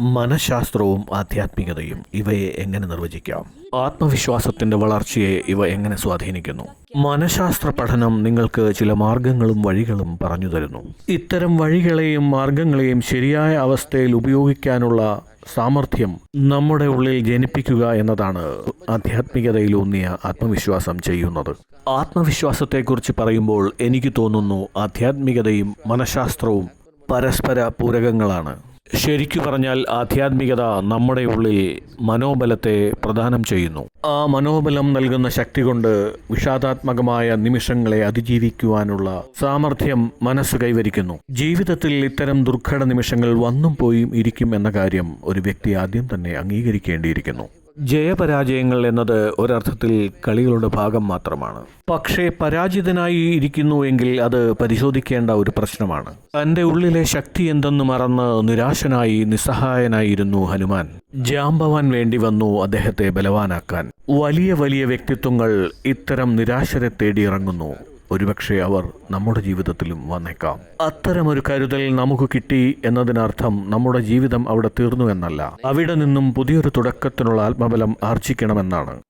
മനഃശാസ്ത്രവും ആധ്യാത്മികതയും ഇവയെ എങ്ങനെ നിർവചിക്കാം? ആത്മവിശ്വാസത്തിന്റെ വളർച്ചയെ ഇവ എങ്ങനെ സ്വാധീനിക്കുന്നു? മനഃശാസ്ത്ര പഠനം നിങ്ങൾക്ക് ചില മാർഗങ്ങളും വഴികളും പറഞ്ഞു തരുന്നു. ഇത്തരം വഴികളെയും മാർഗങ്ങളെയും ശരിയായ അവസ്ഥയിൽ ഉപയോഗിക്കാനുള്ള സാമർഥ്യം നമ്മുടെ ഉള്ളിൽ ജനിപ്പിക്കുക എന്നതാണ് ആധ്യാത്മികതയിലൂന്നിയ ആത്മവിശ്വാസം ചെയ്യുന്നത്. ആത്മവിശ്വാസത്തെക്കുറിച്ച് പറയുമ്പോൾ എനിക്ക് തോന്നുന്നു ആധ്യാത്മികതയും മനഃശാസ്ത്രവും പരസ്പര പൂരകങ്ങളാണ്. ശരിക്കു പറഞ്ഞാൽ ആധ്യാത്മികത നമ്മുടെ ഉള്ളിൽ മനോബലത്തെ പ്രദാനം ചെയ്യുന്നു. ആ മനോബലം നൽകുന്ന ശക്തി കൊണ്ട് വിഷാദാത്മകമായ നിമിഷങ്ങളെ അതിജീവിക്കുവാനുള്ള സാമർഥ്യം മനസ്സ് കൈവരിക്കുന്നു. ജീവിതത്തിൽ ഇത്തരം ദുർഘട നിമിഷങ്ങൾ വന്നും പോയും ഇരിക്കും എന്ന കാര്യം ഒരു വ്യക്തി ആദ്യം തന്നെ അംഗീകരിക്കേണ്ടിയിരിക്കുന്നു. ജയപരാജയങ്ങൾ എന്നത് ഒരർത്ഥത്തിൽ കളികളുടെ ഭാഗം മാത്രമാണ്. പക്ഷേ പരാജിതനായി ഇരിക്കുന്നു എങ്കിൽ അത് പരിശോധിക്കേണ്ട ഒരു പ്രശ്നമാണ്. തന്റെ ഉള്ളിലെ ശക്തി എന്തെന്ന് മറന്ന് നിരാശനായി നിസ്സഹായനായിരുന്നു ഹനുമാൻ. ജാംബവാൻ വേണ്ടി വന്നു അദ്ദേഹത്തെ ബലവാനാക്കാൻ. വലിയ വലിയ വ്യക്തിത്വങ്ങൾ ഇത്തരം നിരാശരെ തേടി ഇറങ്ങുന്നു. ഒരുപക്ഷെ അവർ നമ്മുടെ ജീവിതത്തിലും വന്നേക്കാം. അത്തരമൊരു കരുതൽ നമുക്ക് കിട്ടി എന്നതിനർത്ഥം നമ്മുടെ ജീവിതം അവിടെ തീർന്നു എന്നല്ല. അവിടെ നിന്നും പുതിയൊരു തുടക്കത്തിനുള്ള ആത്മബലം ആർജിക്കണമെന്നാണ്.